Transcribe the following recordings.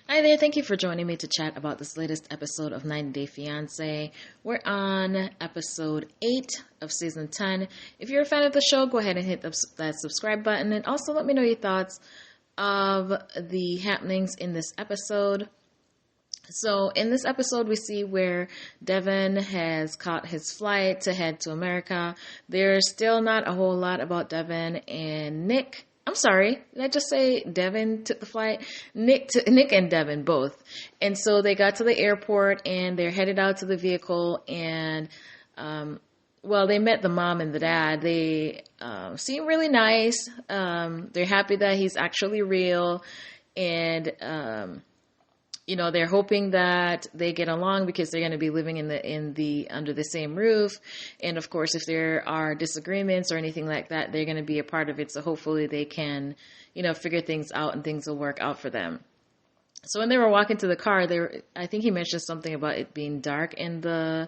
Hi there, thank you for joining me to chat about this latest episode of 90 Day Fiancé. We're on episode 8 of season 10. If you're a fan of the show, go ahead and hit that subscribe button and also let me know your thoughts of the happenings in this episode. So in this episode, we see where Devin has caught his flight to head to America. There's still not a whole lot about Devin and Nick. I'm sorry, did I just say Devin took the flight? Nick and Devin both. And so they got to the airport and they're headed out to the vehicle and, they met the mom and the dad. They seem really nice. They're happy that he's actually real. And, they're hoping that they get along because they're going to be living under the same roof. And of course, if there are disagreements or anything like that, they're going to be a part of it. So hopefully they can, figure things out and things will work out for them. So when they were walking to the car, I think he mentioned something about it being dark in the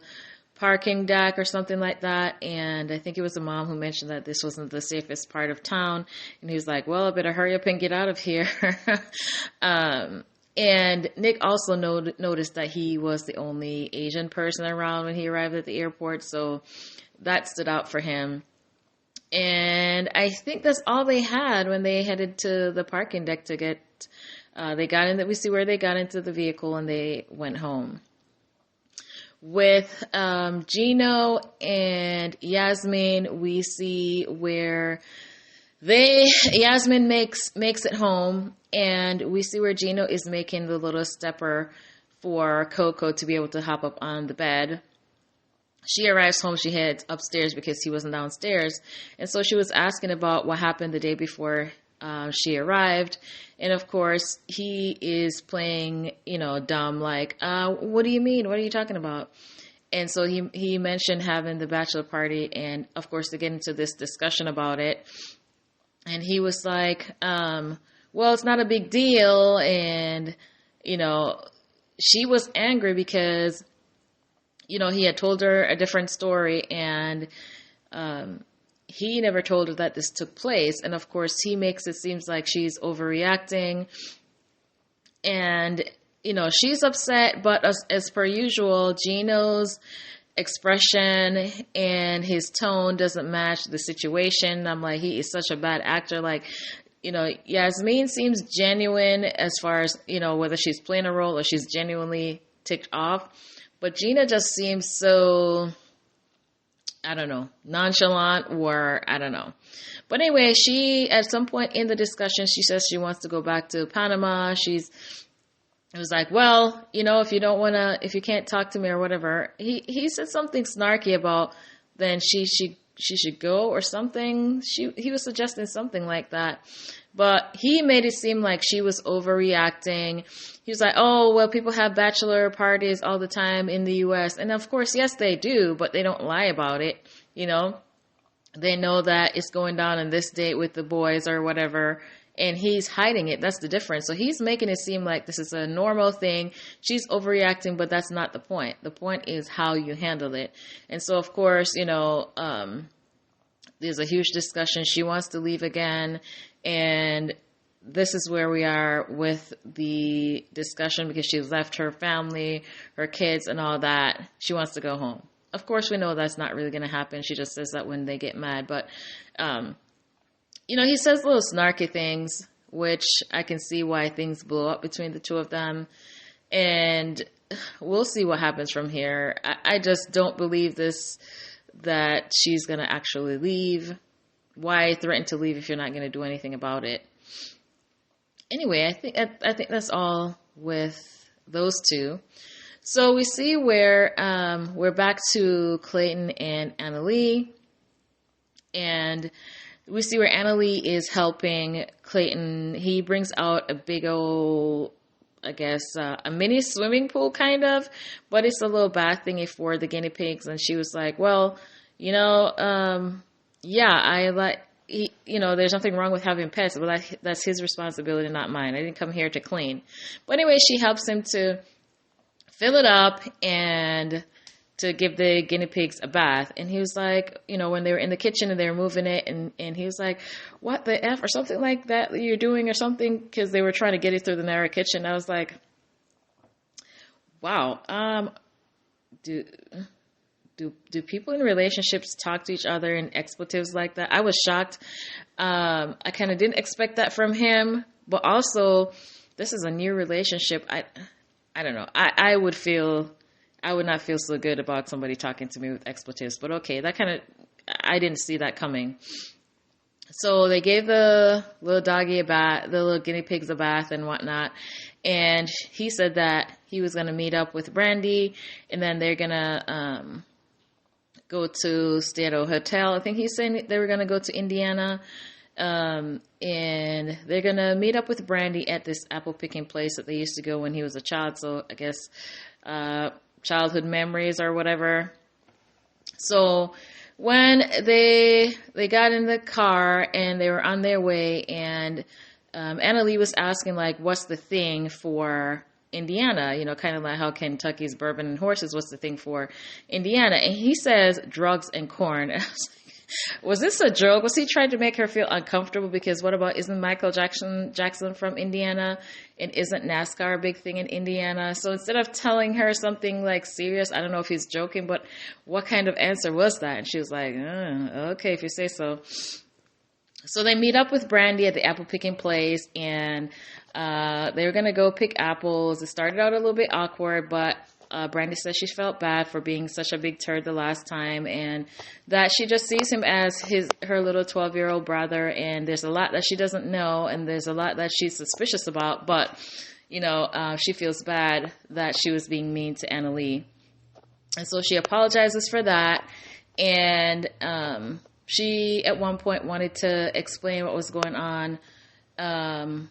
parking deck or something like that. And I think it was the mom who mentioned that this wasn't the safest part of town. And he was like, well, I better hurry up and get out of here. And Nick also noticed that he was the only Asian person around when he arrived at the airport, so that stood out for him. And I think that's all they had when they headed to the parking deck to get. They got in. We see where they got into the vehicle and they went home. With Gino and Yasmin, we see where Yasmin makes it home, and we see where Gino is making the little stepper for Coco to be able to hop up on the bed. She arrives home, she heads upstairs because he wasn't downstairs, and so she was asking about what happened the day before she arrived, and of course he is playing, dumb, like, what do you mean? What are you talking about? And so he mentioned having the bachelor party, and of course they get into this discussion about it. And he was like, well, it's not a big deal. And, she was angry because, he had told her a different story and he never told her that this took place. And of course, he makes it seem like she's overreacting. And, she's upset, but as per usual, Gino's expression and his tone doesn't match the situation. I'm like, he is such a bad actor. Like, Yasmin seems genuine as far as, whether she's playing a role or she's genuinely ticked off. But Gina just seems so, I don't know, nonchalant or I don't know. But anyway, at some point in the discussion, she says she wants to go back to Panama. It was like, well, if you can't talk to me or whatever. He said something snarky about then she should go or something. He was suggesting something like that. But he made it seem like she was overreacting. He was like, oh, well, people have bachelor parties all the time in the U.S. And of course, yes, they do, but they don't lie about it. They know that it's going down on this date with the boys or whatever. And he's hiding it. That's the difference. So he's making it seem like this is a normal thing. She's overreacting, but that's not the point. The point is how you handle it. And so, of course, there's a huge discussion. She wants to leave again. And this is where we are with the discussion because she's left her family, her kids, and all that. She wants to go home. Of course, we know that's not really going to happen. She just says that when they get mad. But, he says little snarky things, which I can see why things blow up between the two of them. And we'll see what happens from here. I just don't believe that she's going to actually leave. Why threaten to leave if you're not going to do anything about it? Anyway, I think that's all with those two. So we see where we're back to Clayton and Anali. And we see where Anali is helping Clayton. He brings out a big old, I guess, a mini swimming pool kind of, but it's a little bath thingy for the guinea pigs. And she was like, well, I like, there's nothing wrong with having pets, but that's his responsibility, not mine. I didn't come here to clean. But anyway, she helps him to fill it up and to give the guinea pigs a bath. And he was like, when they were in the kitchen and they were moving it, and he was like, what the F, or something like that you're doing, or something, because they were trying to get it through the narrow kitchen. I was like, wow, do people in relationships talk to each other in expletives like that? I was shocked. I kind of didn't expect that from him, but also this is a new relationship. I don't know. I would not feel so good about somebody talking to me with expletives, but okay, I didn't see that coming. So they gave the little doggy a bath, the little guinea pigs a bath and whatnot. And he said that he was going to meet up with Brandy, and then they're going to go to stay at a hotel. I think he's saying they were going to go to Indiana. And they're going to meet up with Brandy at this apple picking place that they used to go when he was a child. So I guess childhood memories or whatever. So when they got in the car and they were on their way, and Anali was asking, like, what's the thing for Indiana? Kind of like how Kentucky's bourbon and horses, what's the thing for Indiana? And he says drugs and corn. And I was like, was this a joke? Was he trying to make her feel uncomfortable? Because what about, isn't Michael Jackson from Indiana? And isn't NASCAR a big thing in Indiana? So instead of telling her something like serious, I don't know if he's joking, but what kind of answer was that? And she was like, okay, if you say so. So they meet up with Brandy at the apple picking place, and they were going to go pick apples. It started out a little bit awkward, but Brandy says she felt bad for being such a big turd the last time, and that she just sees him as her little 12-year-old brother, and there's a lot that she doesn't know, and there's a lot that she's suspicious about, but, she feels bad that she was being mean to Anali. And so she apologizes for that, and she, at one point, wanted to explain what was going on on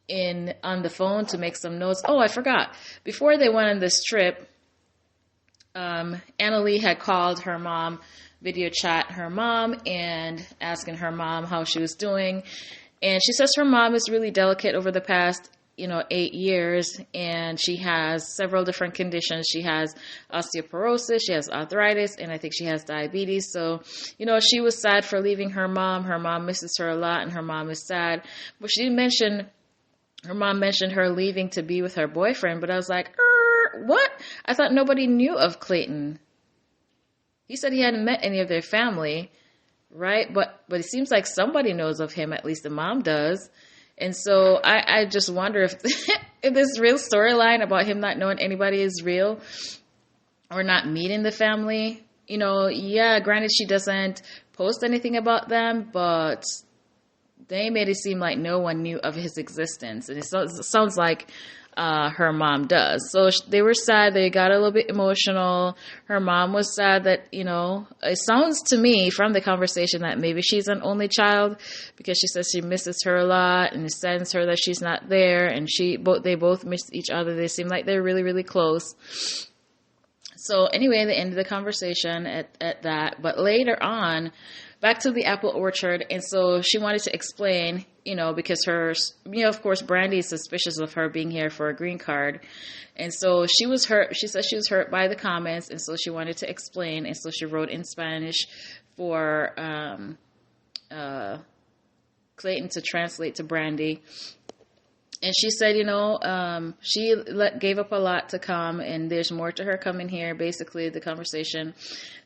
the phone to make some notes. Oh, I forgot. Before they went on this trip, Anali had called her mom, video chat her mom, and asking her mom how she was doing. And she says her mom is really delicate over the past 8 years, and she has several different conditions. She has osteoporosis, she has arthritis, and I think she has diabetes. So, she was sad for leaving her mom. Her mom misses her a lot, and her mom is sad. But she didn't mention, her mom mentioned her leaving to be with her boyfriend, but I was like, what? I thought nobody knew of Clayton. He said he hadn't met any of their family, right? But it seems like somebody knows of him, at least the mom does. And so I just wonder if this real storyline about him not knowing anybody is real, or not meeting the family. Yeah, granted she doesn't post anything about them, but they made it seem like no one knew of his existence. And it sounds like her mom does. So they were sad. They got a little bit emotional. Her mom was sad that, it sounds to me from the conversation that maybe she's an only child, because she says she misses her a lot, and it saddens her that she's not there. And they both miss each other. They seem like they're really, really close. So anyway, they ended the conversation at that. But later on, back to the apple orchard. And so she wanted to explain, because of course, Brandy is suspicious of her being here for a green card. And so she was hurt. She said she was hurt by the comments. And so she wanted to explain. And so she wrote in Spanish for Clayton to translate to Brandy. And she said, she gave up a lot to come, and there's more to her coming here. Basically, the conversation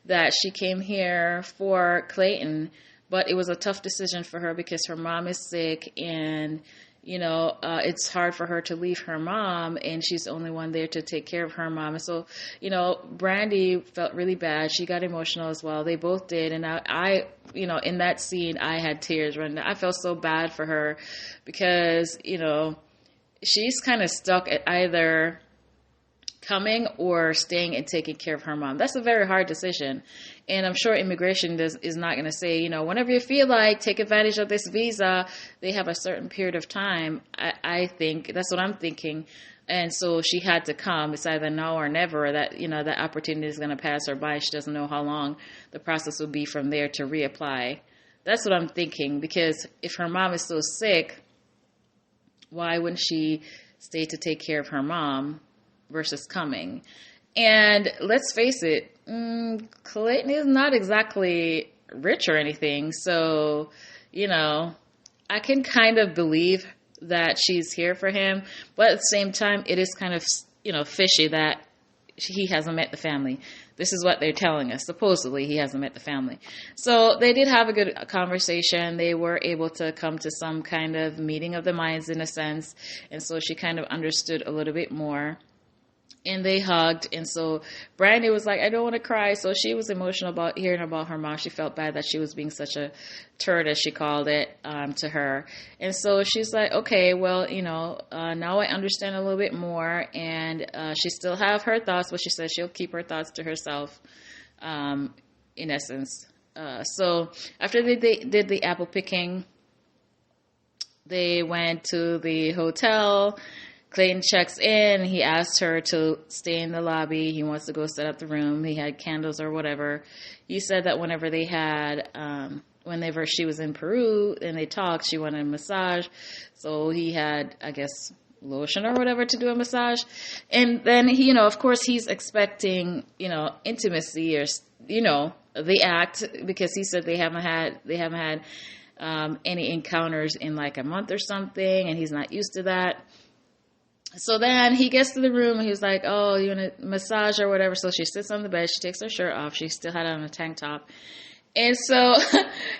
that she came here for Clayton, but it was a tough decision for her because her mom is sick, and, it's hard for her to leave her mom, and she's the only one there to take care of her mom. And so, Brandy felt really bad. She got emotional as well. They both did. And I in that scene, I had tears running. I felt so bad for her because, she's kind of stuck at either coming or staying and taking care of her mom. That's a very hard decision. And I'm sure immigration is not going to say, whenever you feel like, take advantage of this visa. They have a certain period of time. I think that's what I'm thinking. And so she had to come. It's either now or never that, that opportunity is going to pass her by. She doesn't know how long the process will be from there to reapply. That's what I'm thinking, because if her mom is so sick, why wouldn't she stay to take care of her mom versus coming? And let's face it, Clayton is not exactly rich or anything. So, you know, I can kind of believe that she's here for him. But at the same time, it is kind of, you know, fishy that he hasn't met the family. This is what they're telling us. Supposedly, he hasn't met the family. So they did have a good conversation. They were able to come to some kind of meeting of the minds in a sense. And so she kind of understood a little bit more. And they hugged. And so Brandy was like, I don't want to cry. So she was emotional about hearing about her mom. She felt bad that she was being such a turd, as she called it, to her. And so she's like, okay, well, you know, now I understand a little bit more. And she still have her thoughts, but she says she'll keep her thoughts to herself, in essence. So after they did the apple picking, they went to the hotel. Clayton checks in. He asked her to stay in the lobby. He wants to go set up the room. He had candles or whatever. He said that whenever she was in Peru and they talked, she wanted a massage. So he had, I guess, lotion or whatever to do a massage. And then he, you know, of course he's expecting, you know, intimacy or, you know, the act, because he said they haven't had any encounters in like a month or something, and he's not used to that. So then he gets to the room and he was like, oh, you want a massage or whatever? So she sits on the bed. She takes her shirt off. She still had on a tank top. And so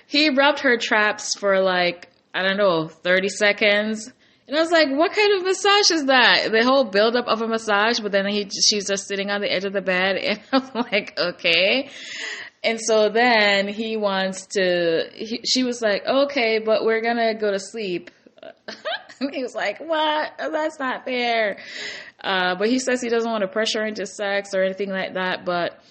he rubbed her traps for like, I don't know, 30 seconds. And I was like, what kind of massage is that? The whole buildup of a massage, but then she's just sitting on the edge of the bed. And I was like, okay. And so then she was like, okay, but we're going to go to sleep. He was like, what? That's not fair. But he says he doesn't want to pressure her into sex or anything like that. But,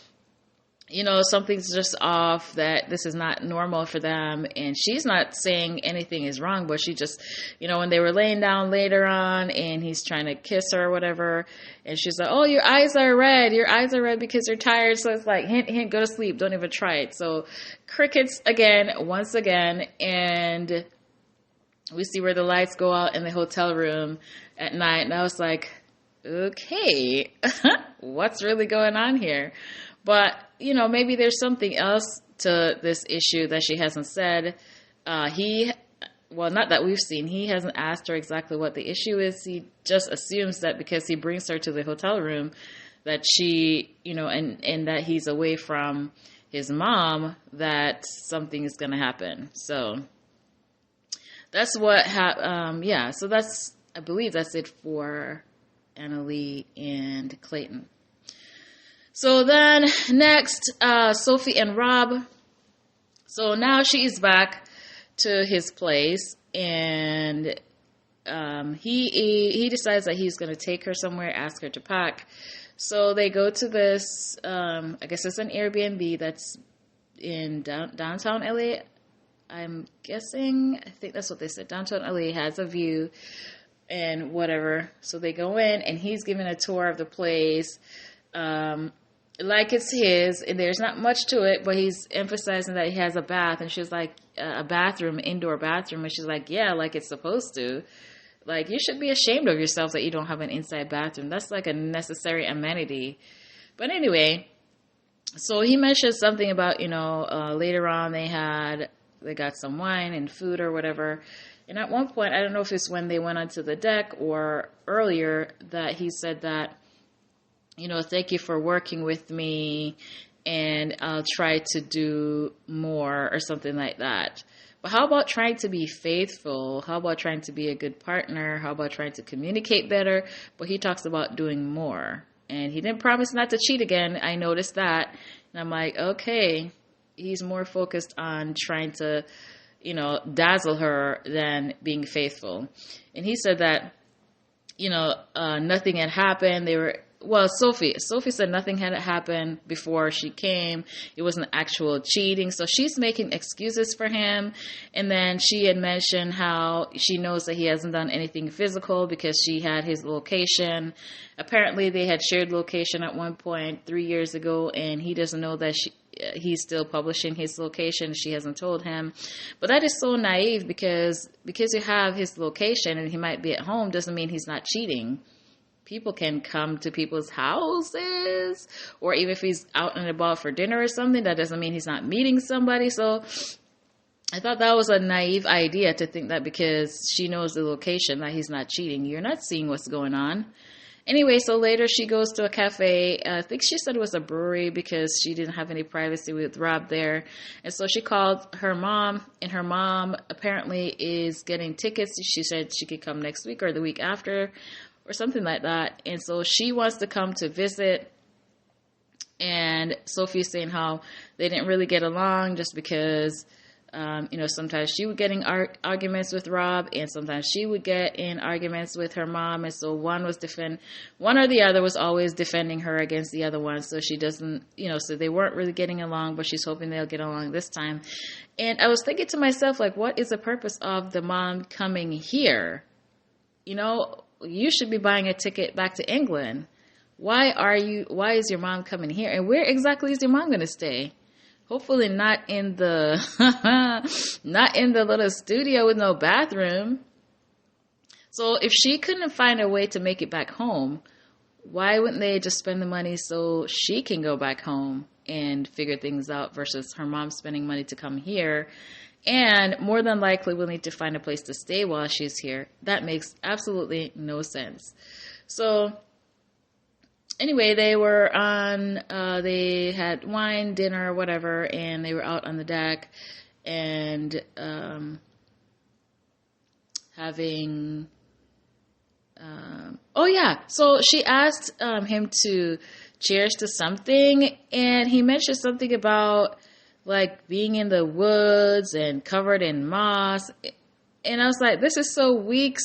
you know, something's just off, that this is not normal for them. And she's not saying anything is wrong, but she just, you know, when they were laying down later on and he's trying to kiss her or whatever, and she's like, oh, your eyes are red. Your eyes are red because you're tired. So it's like, hint, hint, go to sleep. Don't even try it. So crickets again, once again. And we see where the lights go out in the hotel room at night. And I was like, okay, what's really going on here? But, you know, maybe there's something else to this issue that she hasn't said. Well, not that we've seen. He hasn't asked her exactly what the issue is. He just assumes that because he brings her to the hotel room that she, you know, and that he's away from his mom, that something is going to happen. So that's what so I believe that's it for Anali and Clayton. So then next, Sophie and Rob. So now she's back to his place, and he decides that he's going to take her somewhere, ask her to pack. So they go to this, I guess it's an Airbnb that's in downtown LA. I'm guessing, I think that's what they said. Downtown LA has a view and whatever. So they go in, and he's giving a tour of the place, like it's his, and there's not much to it, but he's emphasizing that he has a bath. And she's like, a bathroom, indoor bathroom. And she's like, yeah, like it's supposed to. Like, you should be ashamed of yourself that you don't have an inside bathroom. That's like a necessary amenity. But anyway, so he mentioned something about, you know, later on they got some wine and food or whatever. And at one point, I don't know if it's when they went onto the deck or earlier, that he said that, you know, thank you for working with me, and I'll try to do more or something like that. But how about trying to be faithful? How about trying to be a good partner? How about trying to communicate better? But he talks about doing more. And he didn't promise not to cheat again. I noticed that. And I'm like, okay, he's more focused on trying to, you know, dazzle her than being faithful. And he said that, you know, nothing had happened. Sophie said nothing had happened before she came. It wasn't actual cheating. So she's making excuses for him. And then she had mentioned how she knows that he hasn't done anything physical because she had his location. Apparently they had shared location at one point 3 years ago, and he doesn't know that he's still publishing his location. She hasn't told him. But that is so naive, because you have his location and he might be at home doesn't mean he's not cheating. people can come to people's houses, or even if he's out and about for dinner or something, that doesn't mean he's not meeting somebody. So I thought that was a naive idea to think that because she knows the location that he's not cheating. You're not seeing what's going on. Anyway, so later she goes to a cafe. I think she said it was a brewery because she didn't have any privacy with Rob there. And so she called her mom, and her mom apparently is getting tickets. She said she could come next week or the week after or something like that. And so she wants to come to visit. And Sophie's saying how they didn't really get along just because sometimes she would get in arguments with Rob, and sometimes she would get in arguments with her mom. And so one or the other was always defending her against the other one. So she doesn't, so they weren't really getting along, but she's hoping they'll get along this time. And I was thinking to myself, like, what is the purpose of the mom coming here? You should be buying a ticket back to England. Why is your mom coming here? And where exactly is your mom going to stay? Hopefully not in the little studio with no bathroom. So if she couldn't find a way to make it back home, why wouldn't they just spend the money so she can go back home and figure things out versus her mom spending money to come here? And more than likely we'll need to find a place to stay while she's here. That makes absolutely no sense. So anyway, they were they had wine, dinner, whatever, and they were out on the deck and having, so she asked him to cheers to something, and he mentioned something about, like, being in the woods and covered in moss. And I was like, this is so weak.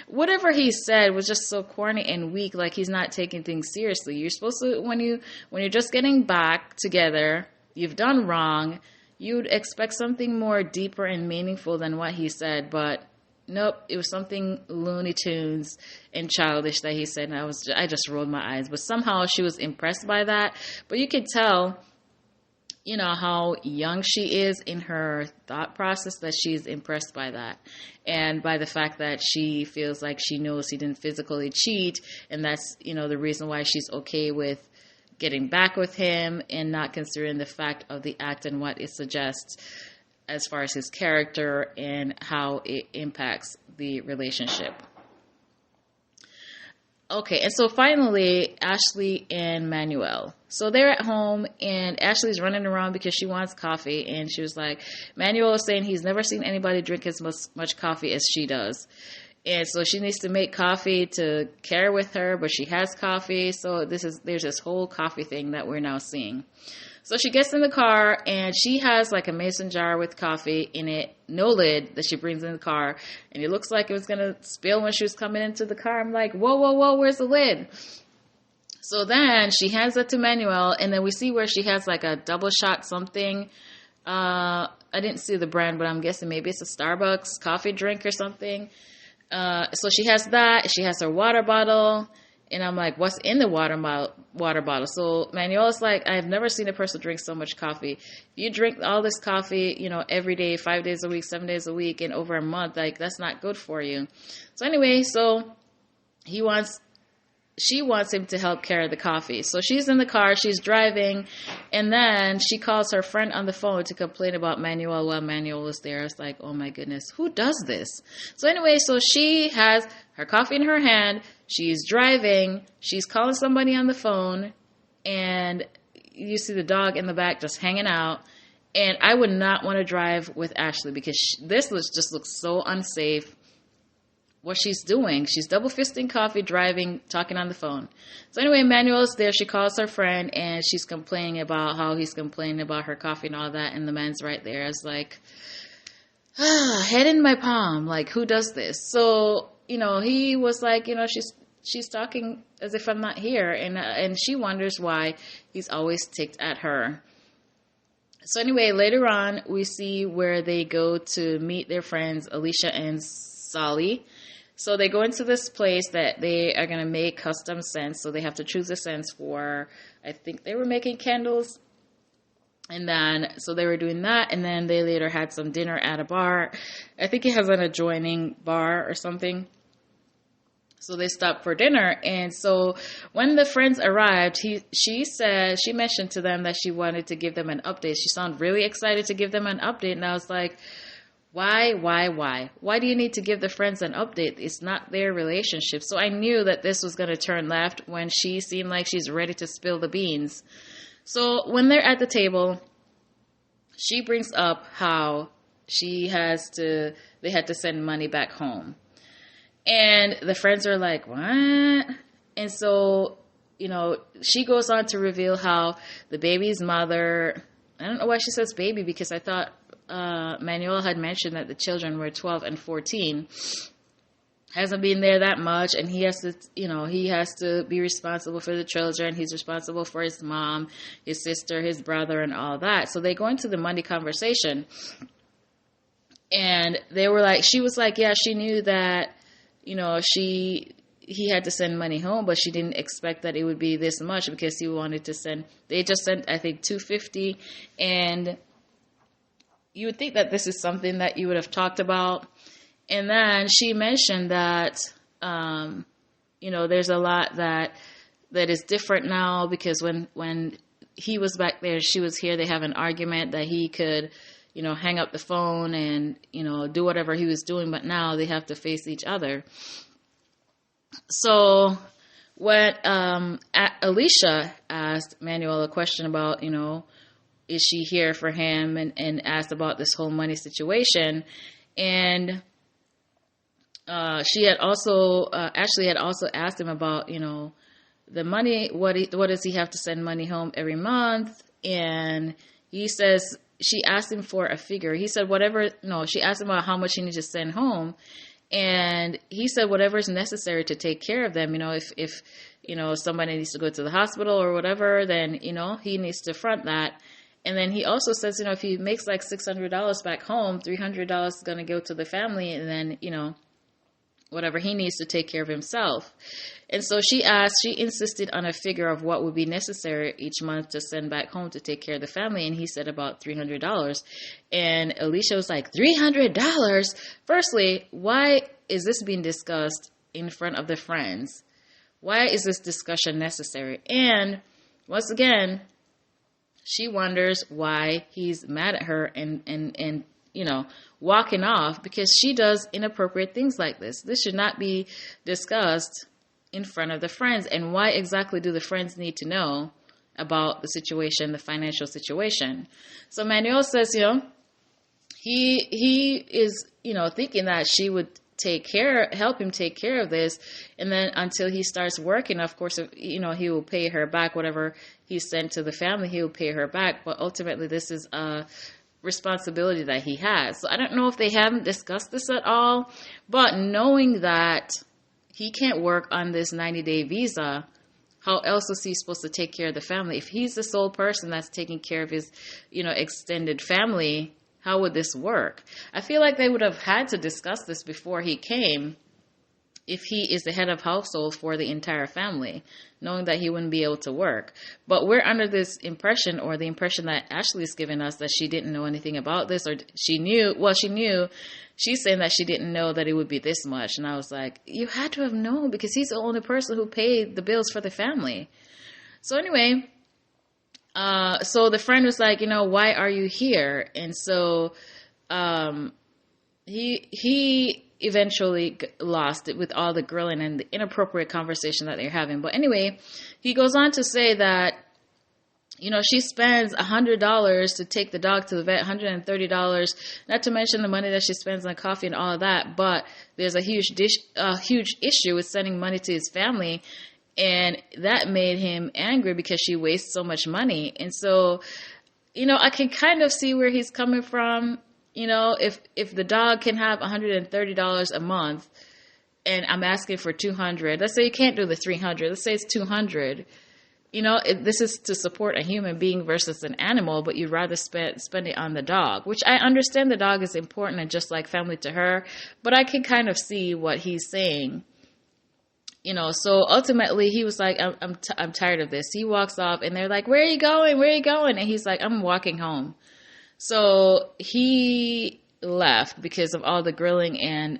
Whatever he said was just so corny and weak. Like, he's not taking things seriously. You're supposed to, when you're just getting back together, you've done wrong, you'd expect something more deeper and meaningful than what he said. But nope, it was something Looney Tunes and childish that he said. And I just rolled my eyes. But somehow she was impressed by that. But you could tell, how young she is in her thought process, that she's impressed by that. And by the fact that she feels like she knows he didn't physically cheat. And that's, the reason why she's okay with getting back with him and not considering the fact of the act and what it suggests as far as his character and how it impacts the relationship. Okay, and so finally, Ashley and Manuel. So they're at home, and Ashley's running around because she wants coffee, and she was like, Manuel is saying he's never seen anybody drink as much coffee as she does. And so she needs to make coffee to carry with her, but she has coffee, so there's this whole coffee thing that we're now seeing. So she gets in the car, and she has like a mason jar with coffee in it, no lid, that she brings in the car. And it looks like it was going to spill when she was coming into the car. I'm like, whoa, where's the lid? So then she hands it to Manuel, and then we see where she has like a double shot something. I didn't see the brand, but I'm guessing maybe it's a Starbucks coffee drink or something. So she has that. She has her water bottle. And I'm like, what's in the water bottle? So Manuel's like, I've never seen a person drink so much coffee. If you drink all this coffee, every day, 5 days a week, 7 days a week, and over a month, like, that's not good for you. So anyway, she wants him to help carry the coffee. So she's in the car, she's driving, and then she calls her friend on the phone to complain about Manuel while Manuel was there. I was like, oh my goodness, who does this? So anyway, so she has her coffee in her hand, she's driving, she's calling somebody on the phone, and you see the dog in the back just hanging out. And I would not want to drive with Ashley because this just looks so unsafe. What she's doing, she's double fisting coffee, driving, talking on the phone. So anyway, Manuel's there. She calls her friend, and she's complaining about how he's complaining about her coffee and all that. And the man's right there. I was like, head in my palm. Like, who does this? So, he was like, she's talking as if I'm not here. And she wonders why he's always ticked at her. So anyway, later on, we see where they go to meet their friends, Alicia and Sally. So they go into this place that they are going to make custom scents. So they have to choose a scent for, I think they were making candles. And then, so they were doing that. And then they later had some dinner at a bar. I think it has an adjoining bar or something. So they stopped for dinner. And so when the friends arrived, she mentioned to them that she wanted to give them an update. She sounded really excited to give them an update. And I was like, why? Why do you need to give the friends an update? It's not their relationship. So I knew that this was going to turn left when she seemed like she's ready to spill the beans. So when they're at the table, she brings up how they had to send money back home. And the friends are like, what? And so, she goes on to reveal how the baby's mother, I don't know why she says baby, because I thought Manuel had mentioned that the children were 12 and 14. Hasn't been there that much, and he has to be responsible for the children. He's responsible for his mom, his sister, his brother, and all that. So they go into the money conversation, and they were like, she was like, yeah, she knew that, he had to send money home, but she didn't expect that it would be this much because they just sent, I think, $250, and you would think that this is something that you would have talked about. And then she mentioned that, there's a lot that is different now because when he was back there, she was here, they have an argument that he could, hang up the phone and, do whatever he was doing. But now they have to face each other. So when Alicia asked Manuel a question about, is she here for him, and asked about this whole money situation. And she had also, Ashley had also asked him about, the money, what does he have to send money home every month? And he says, she asked him for a figure. He said she asked him about how much he needs to send home. And he said whatever is necessary to take care of them. If somebody needs to go to the hospital or whatever, then, he needs to front that. And then he also says, if he makes like $600 back home, $300 is going to go to the family. And then, whatever he needs to take care of himself. And so she insisted on a figure of what would be necessary each month to send back home to take care of the family. And he said about $300. And Alicia was like, $300? Firstly, why is this being discussed in front of the friends? Why is this discussion necessary? And once again, she wonders why he's mad at her and walking off, because she does inappropriate things like this. This should not be discussed in front of the friends. And why exactly do the friends need to know about the situation, the financial situation? So Manuel says, he is, thinking that she would help him take care of this. And then until he starts working, of course, he will pay her back whatever he sent to the family. He will pay her back. But ultimately, this is a responsibility that he has. So I don't know if they haven't discussed this at all, but knowing that he can't work on this 90-day visa, how else is he supposed to take care of the family? If he's the sole person that's taking care of his, extended family, how would this work? I feel like they would have had to discuss this before he came, if he is the head of household for the entire family, knowing that he wouldn't be able to work. But we're under this impression, or the impression that Ashley's given us, that she didn't know anything about this, or she knew. She's saying that she didn't know that it would be this much. And I was like, you had to have known, because he's the only person who paid the bills for the family. So anyway, so the friend was like, why are you here? And so he eventually lost it with all the grilling and the inappropriate conversation that they're having. But anyway, he goes on to say that, she spends $100 to take the dog to the vet, $130, not to mention the money that she spends on coffee and all of that. But there's a huge issue with sending money to his family. And that made him angry because she wastes so much money. And so, I can kind of see where he's coming from. If the dog can have $130 a month and I'm asking for $200, let's say you can't do the $300, let's say it's $200, this is to support a human being versus an animal, but you'd rather spend it on the dog, which I understand the dog is important and just like family to her, but I can kind of see what he's saying. So ultimately he was like, I'm tired of this. He walks off and they're like, where are you going? Where are you going? And he's like, I'm walking home. So he left because of all the grilling and,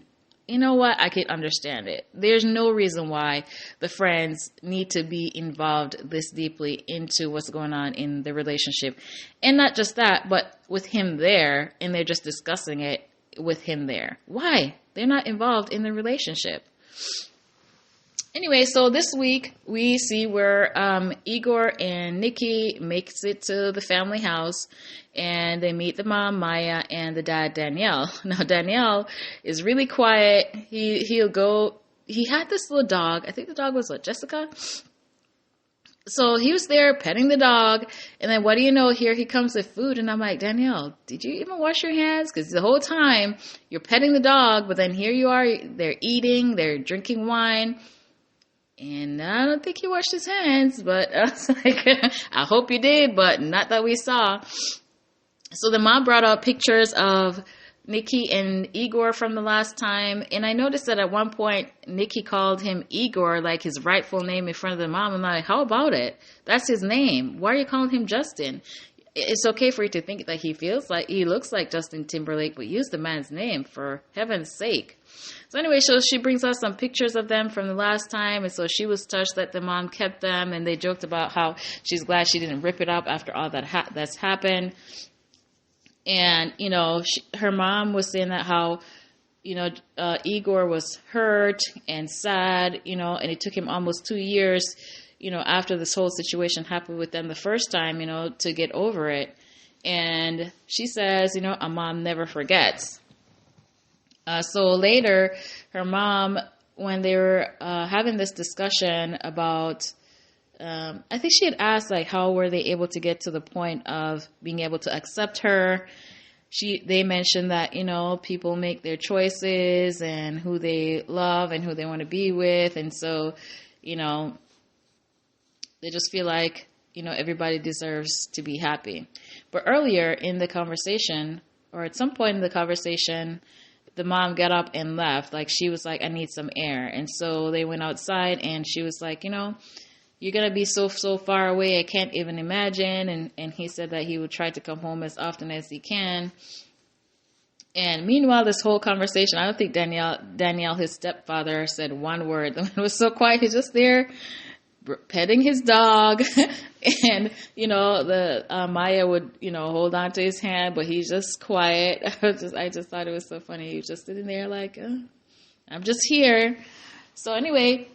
you know what? I can understand it. There's no reason why the friends need to be involved this deeply into what's going on in the relationship. And not just that, but with him there, and they're just discussing it with him there. Why? They're not involved in the relationship. Anyway, so this week we see where Igor and Nikki makes it to the family house, and they meet the mom Maya and the dad Danielle. Now Danielle is really quiet. He had this little dog. I think the dog was what, Jessica? So he was there petting the dog, and then what do you know? Here he comes with food, and I'm like, Danielle, did you even wash your hands? Because the whole time you're petting the dog, but then here you are, they're eating, they're drinking wine. And I don't think he washed his hands, but I was like, I hope you did, but not that we saw. So the mom brought up pictures of Nikki and Igor from the last time. And I noticed that at one point, Nikki called him Igor, like his rightful name in front of the mom. I'm like, how about it? That's his name. Why are you calling him Justin? It's okay for you to think that he looks like Justin Timberlake, but use the man's name for heaven's sake. So anyway, so she brings us some pictures of them from the last time, and so she was touched that the mom kept them, and they joked about how she's glad she didn't rip it up after all that's happened. And, you know, her mom was saying that how, you know, Igor was hurt and sad, you know, and it took him almost 2 years, you know, after this whole situation happened with them the first time, you know, to get over it. And she says, you know, a mom never forgets. So later, her mom, when they were having this discussion about, I think she had asked, like, how were they able to get to the point of being able to accept her? They mentioned that, you know, people make their choices and who they love and who they want to be with. And so, you know, they just feel like, you know, everybody deserves to be happy. But earlier in the conversation, or at some point in the conversation, the mom got up and left. Like, she was like, I need some air. And so they went outside, and she was like, you know, you're going to be so far away, I can't even imagine. And he said that he would try to come home as often as he can. And meanwhile, this whole conversation, I don't think Danielle, his stepfather, said one word. It was so quiet. He's just there petting his dog. And, you know, the Maya would, you know, hold on to his hand, but he's just quiet. I just thought it was so funny. He was just sitting there like, I'm just here. So anyway,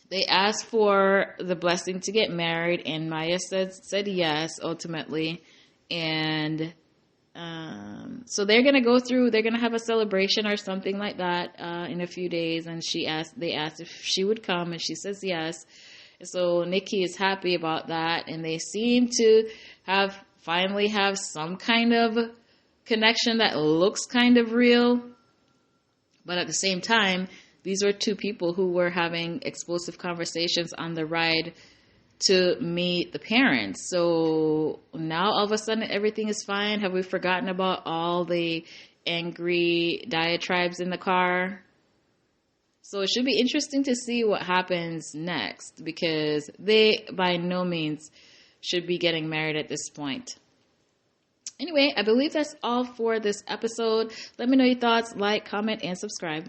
they asked for the blessing to get married, and Maya said yes, ultimately. And so they're going to have a celebration or something like that in a few days. And they asked if she would come, and she says yes. So Nikki is happy about that, and they seem to finally have some kind of connection that looks kind of real. But at the same time, these were two people who were having explosive conversations on the ride to meet the parents. So now all of a sudden everything is fine. Have we forgotten about all the angry diatribes in the car? So it should be interesting to see what happens next, because they by no means should be getting married at this point. Anyway, I believe that's all for this episode. Let me know your thoughts, like, comment, and subscribe.